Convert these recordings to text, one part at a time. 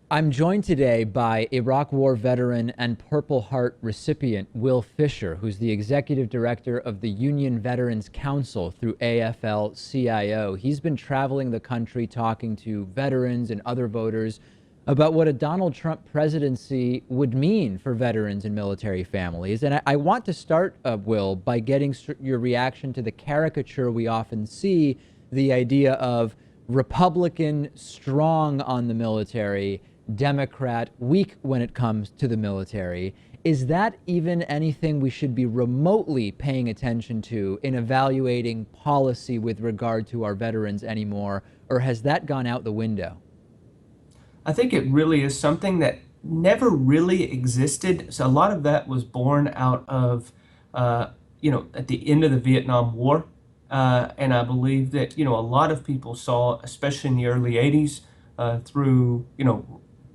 I'm joined today by Iraq War veteran and Purple Heart recipient Will Fischer, who's the executive director of the Union Veterans Council through AFL-CIO. He's been traveling the country talking to veterans and other voters about what a Donald Trump presidency would mean for veterans and military families. And I want to start, Will, by getting your reaction to the caricature we often see, the idea of Republican strong on the military, Democrat weak when it comes to the military. Is that even anything we should be remotely paying attention to in evaluating policy with regard to our veterans anymore, or has that gone out the window? I think it really is something that never really existed. So a lot of that was born out of, at the end of the Vietnam War. And I believe that, a lot of people saw, especially in the early 80s, through,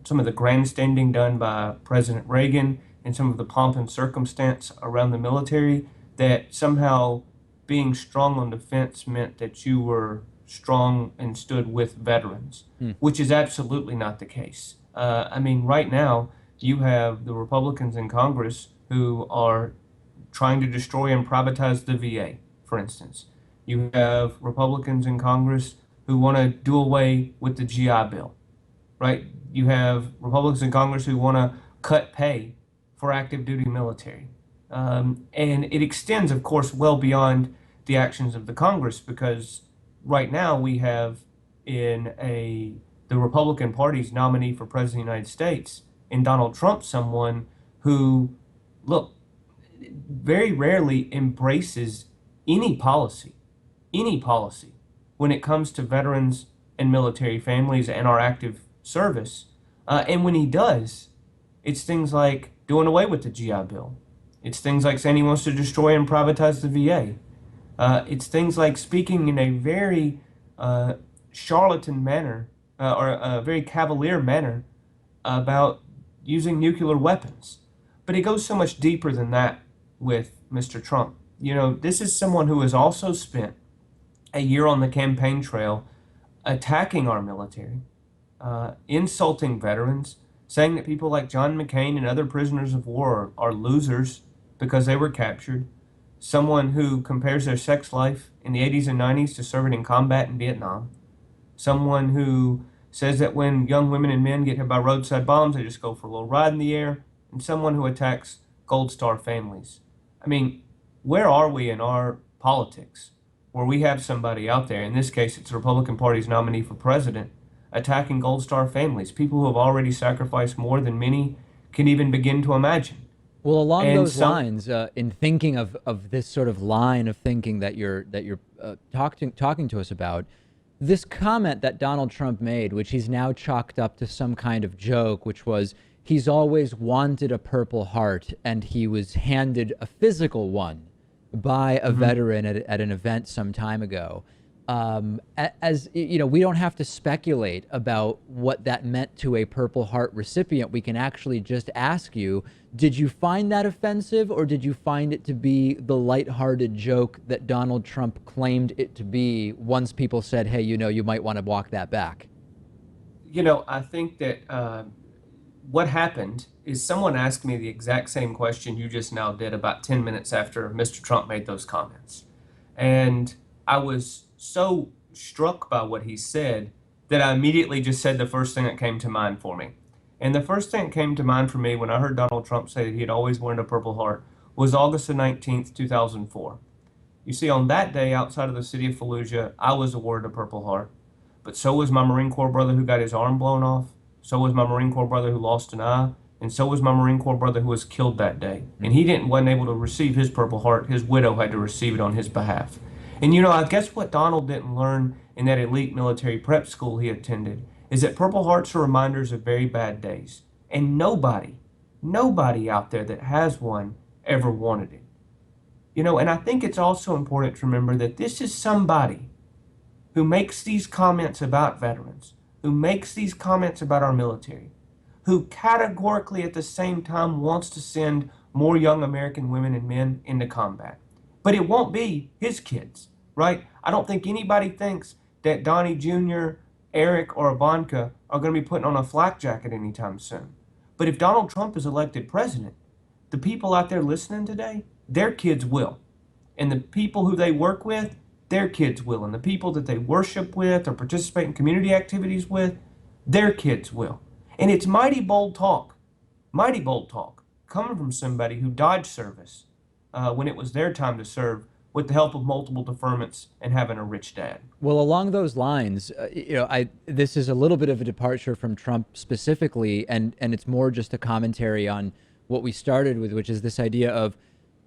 some of the grandstanding done by President Reagan and some of the pomp and circumstance around the military, that somehow being strong on defense meant that you were strong and stood with veterans, which is absolutely not the case. Right now, you have the Republicans in Congress who are trying to destroy and privatize the VA, for instance. You have Republicans in Congress who want to do away with the GI Bill, right? You have Republicans in Congress who want to cut pay for active duty military. And it extends, of course, well beyond the actions of the Congress, because right now we have the Republican Party's nominee for president of the United States in Donald Trump, someone who, look, very rarely embraces any policy, when it comes to veterans and military families and our active service. And when he does, it's things like doing away with the GI Bill. It's things like saying he wants to destroy and privatize the VA. It's things like speaking in a very charlatan manner or a very cavalier manner about using nuclear weapons. But it goes so much deeper than that with Mr. Trump. This is someone who has also spent a year on the campaign trail attacking our military, insulting veterans, saying that people like John McCain and other prisoners of war are losers because they were captured, someone who compares their sex life in the 80s and 90s to serving in combat in Vietnam, someone who says that when young women and men get hit by roadside bombs, they just go for a little ride in the air, and someone who attacks Gold Star families. Where are we in our politics where we have somebody out there, in this case it's the Republican Party's nominee for president, attacking Gold Star families, people who have already sacrificed more than many can even begin to imagine? Well, along And those some, lines, in thinking of this sort of line of thinking that you're talking to us about, this comment that Donald Trump made, which he's now chalked up to some kind of joke, which was he's always wanted a Purple Heart, and he was handed a physical one by a veteran at an event some time ago. As you know, we don't have to speculate about what that meant to a Purple Heart recipient. We can actually just ask you, did you find that offensive, or did you find it to be the lighthearted joke that Donald Trump claimed it to be once people said, hey, you might want to walk that back? I think that what happened is someone asked me the exact same question you just now did about 10 minutes after Mr. Trump made those comments. And I was so struck by what he said that I immediately just said the first thing that came to mind for me. And the first thing that came to mind for me when I heard Donald Trump say that he had always wanted a Purple Heart was August the 19th, 2004. You see, on that day outside of the city of Fallujah, I was awarded a Purple Heart. But so was my Marine Corps brother who got his arm blown off. So was my Marine Corps brother who lost an eye. And so was my Marine Corps brother who was killed that day. And he wasn't able to receive his Purple Heart. His widow had to receive it on his behalf. And I guess what Donald didn't learn in that elite military prep school he attended is that Purple Hearts are reminders of very bad days. And nobody out there that has one ever wanted it. And I think it's also important to remember that this is somebody who makes these comments about veterans, who makes these comments about our military, who categorically at the same time wants to send more young American women and men into combat. But it won't be his kids, right? I don't think anybody thinks that Donnie Jr., Eric, or Ivanka are going to be putting on a flak jacket anytime soon. But if Donald Trump is elected president, the people out there listening today, their kids will. And the people who they work with, their kids will. And the people that they worship with or participate in community activities with, their kids will. And it's mighty bold talk, coming from somebody who dodged service when it was their time to serve with the help of multiple deferments and having a rich dad. Well, along those lines, this is a little bit of a departure from Trump specifically, and it's more just a commentary on what we started with, which is this idea of,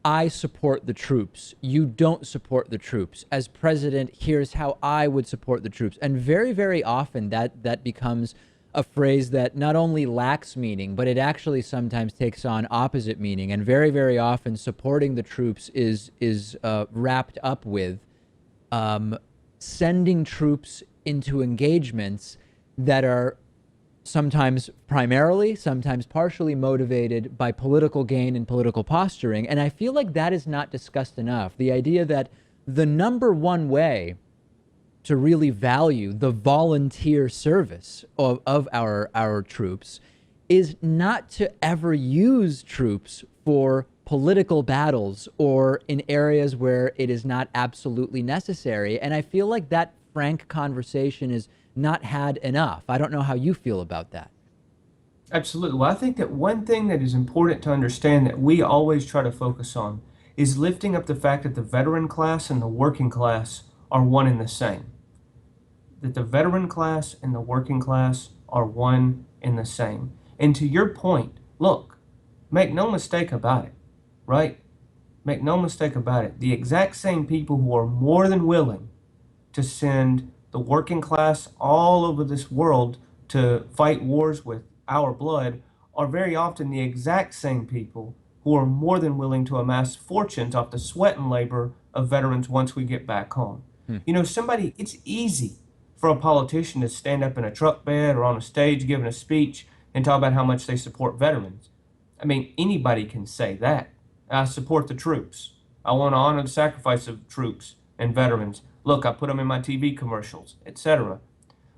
I support the troops. You don't support the troops. As president, here's how I would support the troops. And very, very often that becomes a phrase that not only lacks meaning, but it actually sometimes takes on opposite meaning. And very, very often supporting the troops is wrapped up with sending troops into engagements that are sometimes primarily, sometimes partially motivated by political gain and political posturing. And I feel like that is not discussed enough. The idea that the number one way to really value the volunteer service of our troops is not to ever use troops for political battles or in areas where it is not absolutely necessary. And I feel like that frank conversation is not had enough. I don't know how you feel about that. Absolutely. Well, I think that one thing that is important to understand that we always try to focus on is lifting up the fact that the veteran class and the working class are one and the same. That the veteran class and the working class are one and the same. And to your point, look, make no mistake about it, right? Make no mistake about it. The exact same people who are more than willing to send the working class all over this world to fight wars with our blood are very often the exact same people who are more than willing to amass fortunes off the sweat and labor of veterans once we get back home. You know, it's easy for a politician to stand up in a truck bed or on a stage giving a speech and talk about how much they support veterans. I mean, anybody can say that. I support the troops. I want to honor the sacrifice of troops and veterans. Look, I put them in my TV commercials, etc.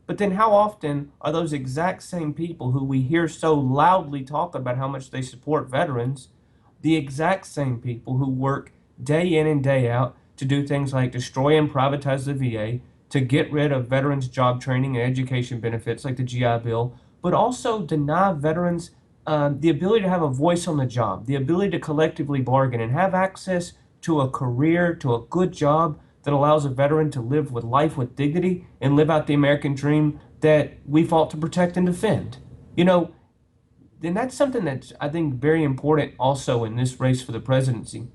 But then how often are those exact same people who we hear so loudly talk about how much they support veterans, the exact same people who work day in and day out to do things like destroy and privatize the VA, to get rid of veterans' job training and education benefits like the GI Bill, but also deny veterans the ability to have a voice on the job, the ability to collectively bargain and have access to a career, to a good job that allows a veteran to live with life with dignity and live out the American dream that we fought to protect and defend. You know, and that's something that's, I think, very important also in this race for the presidency.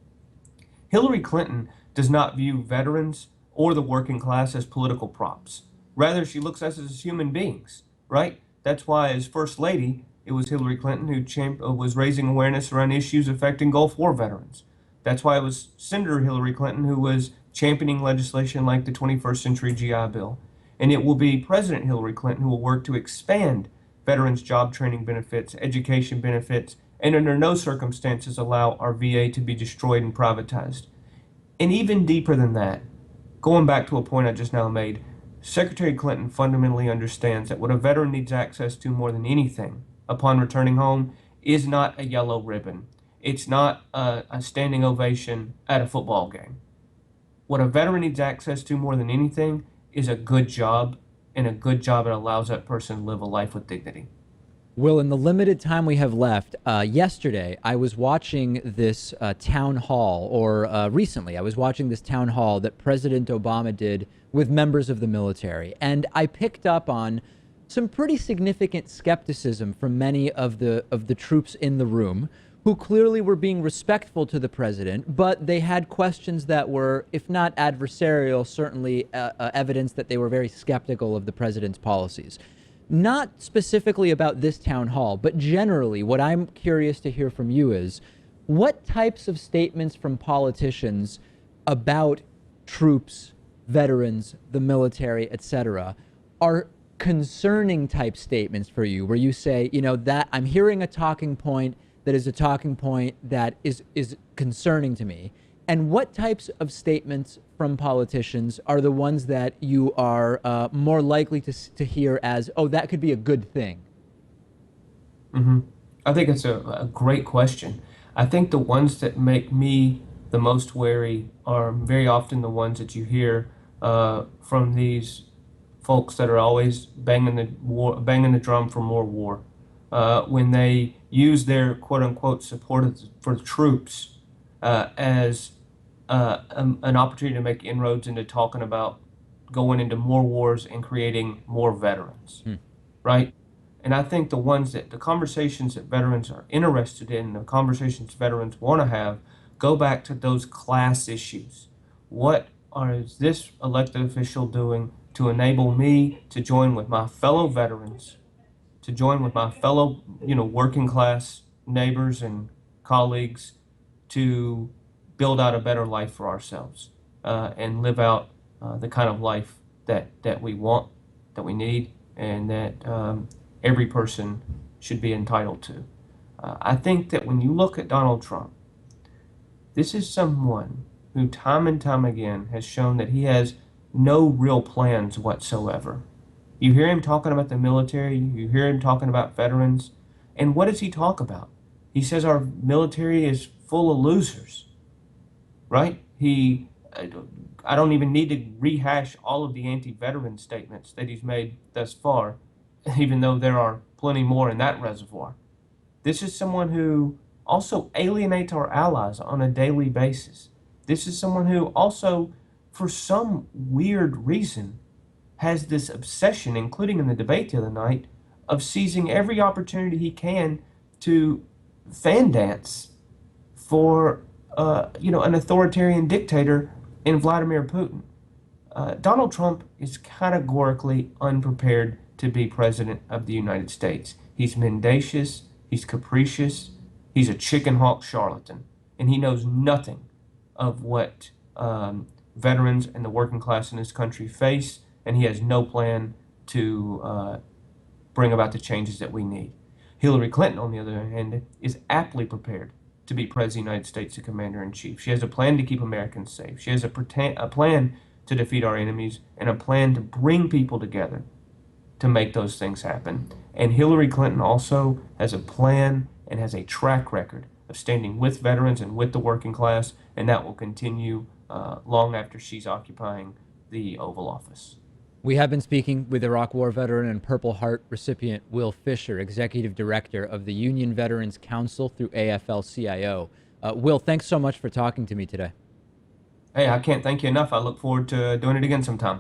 Hillary Clinton does not view veterans or the working class as political props. Rather, she looks at us as human beings, right? That's why, as First Lady, it was Hillary Clinton who was raising awareness around issues affecting Gulf War veterans. That's why it was Senator Hillary Clinton who was championing legislation like the 21st Century GI Bill. And it will be President Hillary Clinton who will work to expand veterans' job training benefits, education benefits, and under no circumstances allow our VA to be destroyed and privatized. And even deeper than that, going back to a point I just now made, Secretary Clinton fundamentally understands that what a veteran needs access to more than anything upon returning home is not a yellow ribbon. It's not a standing ovation at a football game. What a veteran needs access to more than anything is a good job, and a good job that allows that person to live a life with dignity. Will, in the limited time we have left, yesterday I was watching this town hall, or recently I was watching this town hall that President Obama did with members of the military, and I picked up on some pretty significant skepticism from many of the troops in the room, who clearly were being respectful to the president, but they had questions that were, if not adversarial, certainly evidence that they were very skeptical of the president's policies. Not specifically about this town hall, but generally, what I'm curious to hear from you is, what types of statements from politicians about troops, veterans, the military, etc., are concerning type statements for you, where you say, you know, that I'm hearing a talking point that is a talking point that is concerning to me? And what types of statements from politicians are the ones that you are more likely to hear as, oh, that could be a good thing? I think it's a great question. I think the ones that make me the most wary are very often the ones that you hear from these folks that are always banging the drum for more war. When they use their quote unquote support for the troops as an opportunity to make inroads into talking about going into more wars and creating more veterans, right? And I think the conversations that veterans are interested in, the conversations veterans want to have, go back to those class issues. Is this elected official doing to enable me to join with my fellow veterans, to join with my fellow, working class neighbors and colleagues to build out a better life for ourselves and live out the kind of life that we want, that we need, and that every person should be entitled to. I think that when you look at Donald Trump, this is someone who time and time again has shown that he has no real plans whatsoever. You hear him talking about the military, you hear him talking about veterans, and what does he talk about? He says our military is full of losers, right? I don't even need to rehash all of the anti-veteran statements that he's made thus far, even though there are plenty more in that reservoir. This is someone who also alienates our allies on a daily basis. This is someone who also, for some weird reason, has this obsession, including in the debate the other night, of seizing every opportunity he can to fan dance for, an authoritarian dictator in Vladimir Putin. Donald Trump is categorically unprepared to be president of the United States. He's mendacious, he's capricious, he's a chicken hawk charlatan, and he knows nothing of what veterans and the working class in this country face, and he has no plan to bring about the changes that we need. Hillary Clinton, on the other hand, is aptly prepared to be President of the United States and Commander-in-Chief. She has a plan to keep Americans safe. She has a plan to defeat our enemies and a plan to bring people together to make those things happen. And Hillary Clinton also has a plan and has a track record of standing with veterans and with the working class, and that will continue long after she's occupying the Oval Office. We have been speaking with Iraq War veteran and Purple Heart recipient Will Fischer, Executive Director of the Union Veterans Council through AFL-CIO. Will, thanks so much for talking to me today. Hey, I can't thank you enough. I look forward to doing it again sometime.